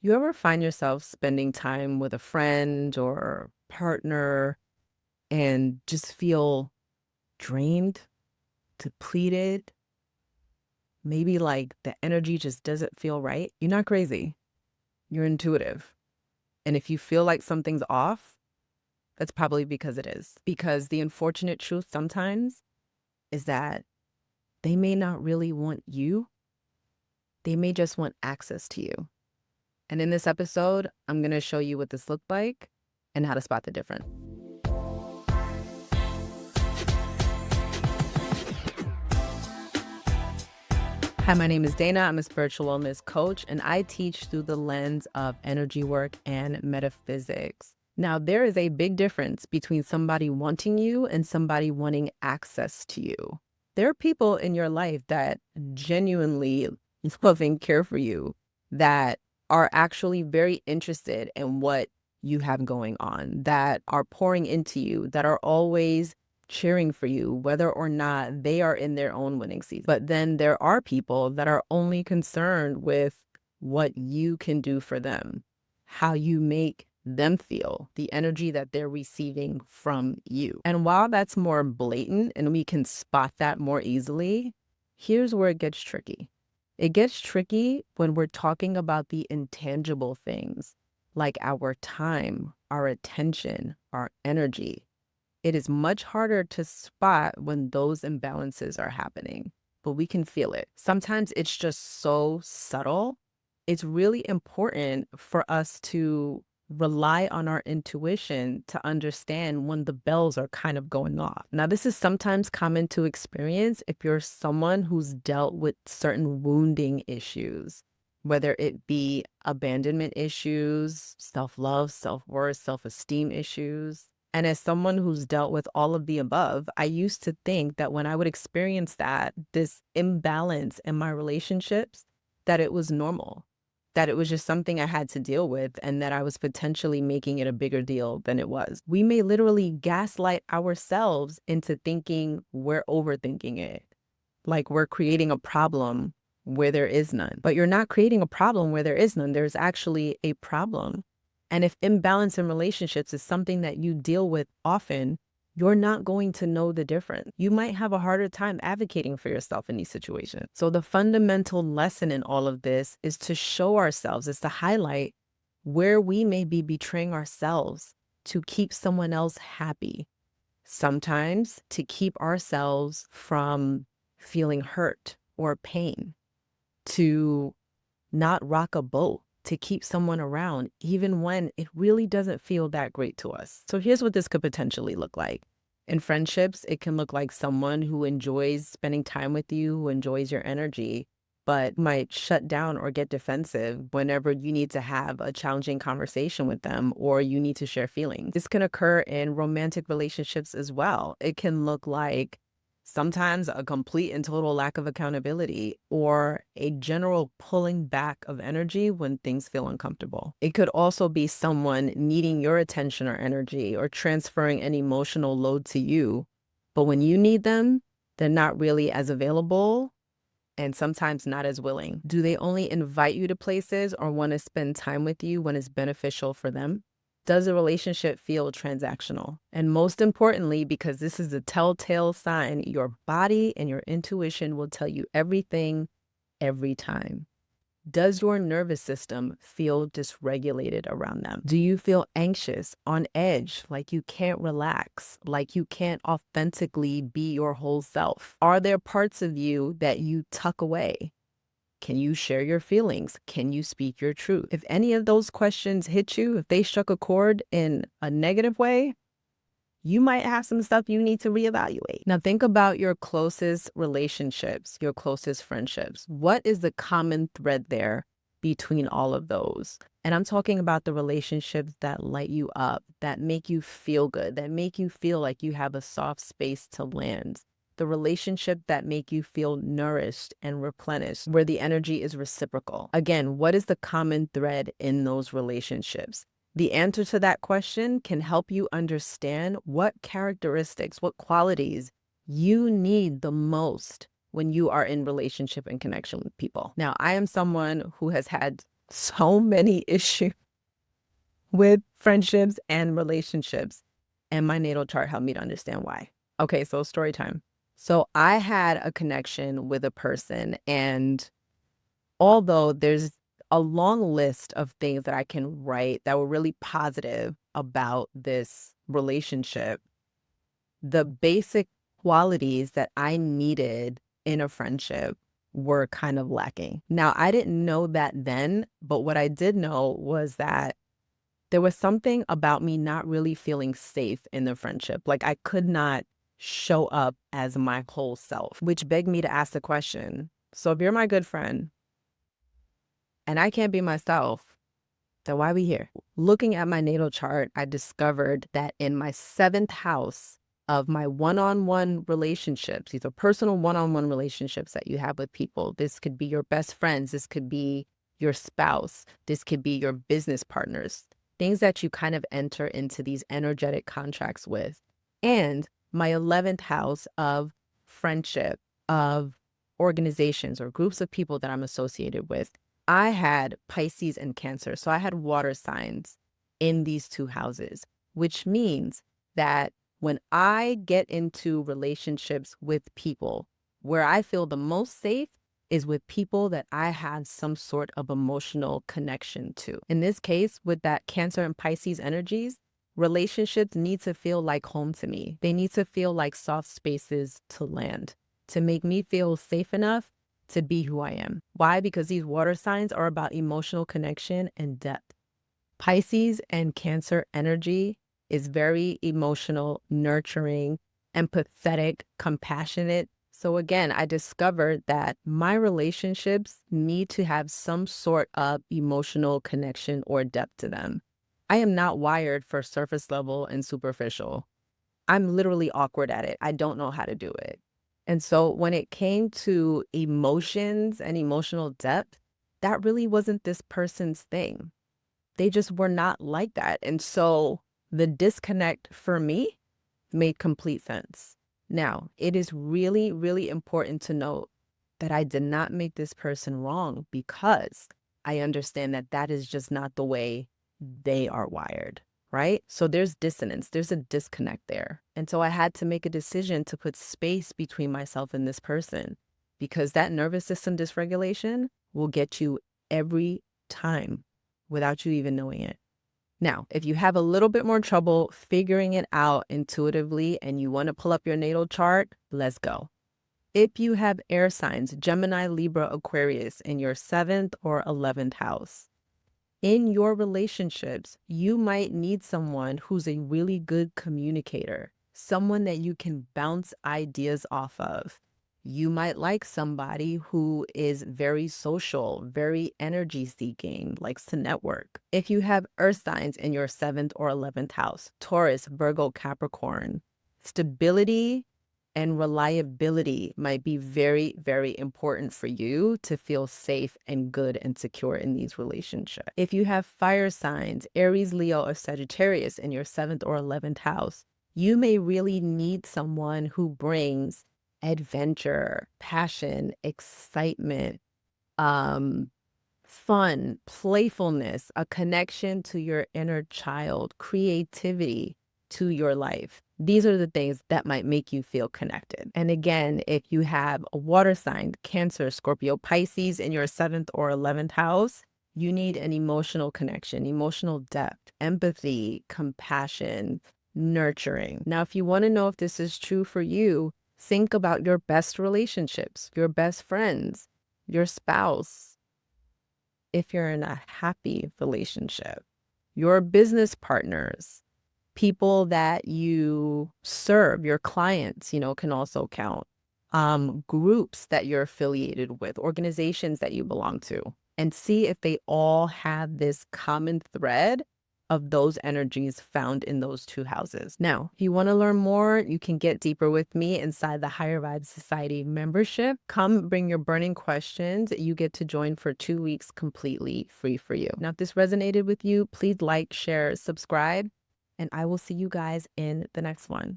You ever find yourself spending time with a friend or partner and just feel drained, depleted? Maybe like the energy just doesn't feel right? You're not crazy. You're intuitive. And if you feel like something's off, that's probably because it is. Because the unfortunate truth sometimes is that they may not really want you, they may just want access to you. And in this episode, I'm going to show you what this looked like and how to spot the difference. Hi, my name is Dana. I'm a spiritual wellness coach, and I teach through the lens of energy work and metaphysics. Now, there is a big difference between somebody wanting you and somebody wanting access to you. There are people in your life that genuinely love and care for you, that are actually very interested in what you have going on, that are pouring into you, that are always cheering for you, whether or not they are in their own winning season. But then there are people that are only concerned with what you can do for them, how you make them feel, the energy that they're receiving from you. And while that's more blatant and we can spot that more easily, here's where it gets tricky. It gets tricky when we're talking about the intangible things like our time, our attention, our energy. It is much harder to spot when those imbalances are happening, but we can feel it. Sometimes it's just so subtle. It's really important for us to rely on our intuition to understand when the bells are kind of going off. Now, this is sometimes common to experience if you're someone who's dealt with certain wounding issues, whether it be abandonment issues, self-love, self-worth, self-esteem issues. And as someone who's dealt with all of the above, I used to think that when I would experience this imbalance in my relationships, that it was normal, that it was just something I had to deal with, and that I was potentially making it a bigger deal than it was. We may literally gaslight ourselves into thinking we're overthinking it, like we're creating a problem where there is none. But you're not creating a problem where there is none. There's actually a problem. And if imbalance in relationships is something that you deal with often, you're not going to know the difference. You might have a harder time advocating for yourself in these situations. So the fundamental lesson in all of this is to show ourselves, is to highlight where we may be betraying ourselves to keep someone else happy. Sometimes to keep ourselves from feeling hurt or pain, to not rock a boat, to keep someone around, even when it really doesn't feel that great to us. So here's what this could potentially look like. In friendships, it can look like someone who enjoys spending time with you, who enjoys your energy, but might shut down or get defensive whenever you need to have a challenging conversation with them or you need to share feelings. This can occur in romantic relationships as well. It can look like sometimes a complete and total lack of accountability or a general pulling back of energy when things feel uncomfortable. It could also be someone needing your attention or energy or transferring an emotional load to you, but when you need them, they're not really as available and sometimes not as willing. Do they only invite you to places or want to spend time with you when it's beneficial for them? Does a relationship feel transactional? And most importantly, because this is a telltale sign, your body and your intuition will tell you everything every time. Does your nervous system feel dysregulated around them? Do you feel anxious, on edge, like you can't relax, like you can't authentically be your whole self? Are there parts of you that you tuck away? Can you share your feelings? Can you speak your truth? If any of those questions hit you, if they struck a chord in a negative way, you might have some stuff you need to reevaluate. Now think about your closest relationships, your closest friendships. What is the common thread there between all of those? And I'm talking about the relationships that light you up, that make you feel good, that make you feel like you have a soft space to land. The relationship that make you feel nourished and replenished, where the energy is reciprocal. Again, what is the common thread in those relationships? The answer to that question can help you understand what characteristics, what qualities you need the most when you are in relationship and connection with people. Now, I am someone who has had so many issues with friendships and relationships. And my natal chart helped me to understand why. Okay, so story time. So I had a connection with a person, and although there's a long list of things that I can write that were really positive about this relationship, the basic qualities that I needed in a friendship were kind of lacking. Now, I didn't know that then, but what I did know was that there was something about me not really feeling safe in the friendship. Like I could not show up as my whole self, which begged me to ask the question. So if you're my good friend and I can't be myself, then why are we here? Looking at my natal chart, I discovered that in my seventh house of my one-on-one relationships, these are personal one-on-one relationships that you have with people. This could be your best friends. This could be your spouse. This could be your business partners, things that you kind of enter into these energetic contracts with. And my 11th house of friendship, of organizations or groups of people that I'm associated with. I had Pisces and Cancer. So I had water signs in these two houses, which means that when I get into relationships with people, where I feel the most safe is with people that I have some sort of emotional connection to. In this case, with that Cancer and Pisces energies, relationships need to feel like home to me. They need to feel like soft spaces to land, to make me feel safe enough to be who I am. Why? Because these water signs are about emotional connection and depth. Pisces and Cancer energy is very emotional, nurturing, empathetic, compassionate. So again, I discovered that my relationships need to have some sort of emotional connection or depth to them. I am not wired for surface level and superficial. I'm literally awkward at it. I don't know how to do it. And so when it came to emotions and emotional depth, that really wasn't this person's thing. They just were not like that. And so the disconnect for me made complete sense. Now, it is really, really important to note that I did not make this person wrong because I understand that that is just not the way they are wired, right? So there's dissonance, there's a disconnect there. And so I had to make a decision to put space between myself and this person because that nervous system dysregulation will get you every time without you even knowing it. Now, if you have a little bit more trouble figuring it out intuitively and you want to pull up your natal chart, let's go. If you have air signs, Gemini, Libra, Aquarius in your 7th or 11th house, in your relationships, you might need someone who's a really good communicator, someone that you can bounce ideas off of. You might like somebody who is very social, very energy seeking, likes to network. If you have earth signs in your 7th or 11th house, Taurus, Virgo, Capricorn, stability and reliability might be very, very important for you to feel safe and good and secure in these relationships. If you have fire signs, Aries, Leo, or Sagittarius in your 7th or 11th house, you may really need someone who brings adventure, passion, excitement, fun, playfulness, a connection to your inner child, creativity to your life. These are the things that might make you feel connected. And again, if you have a water sign, Cancer, Scorpio, Pisces in your 7th or 11th house, you need an emotional connection, emotional depth, empathy, compassion, nurturing. Now, if you want to know if this is true for you, think about your best relationships, your best friends, your spouse, if you're in a happy relationship, your business partners, people that you serve, your clients, can also count. Groups that you're affiliated with, organizations that you belong to, and see if they all have this common thread of those energies found in those two houses. Now, if you want to learn more, you can get deeper with me inside the Higher Vibes Society membership. Come bring your burning questions. You get to join for 2 weeks completely free for you. Now, if this resonated with you, please like, share, subscribe, and I will see you guys in the next one.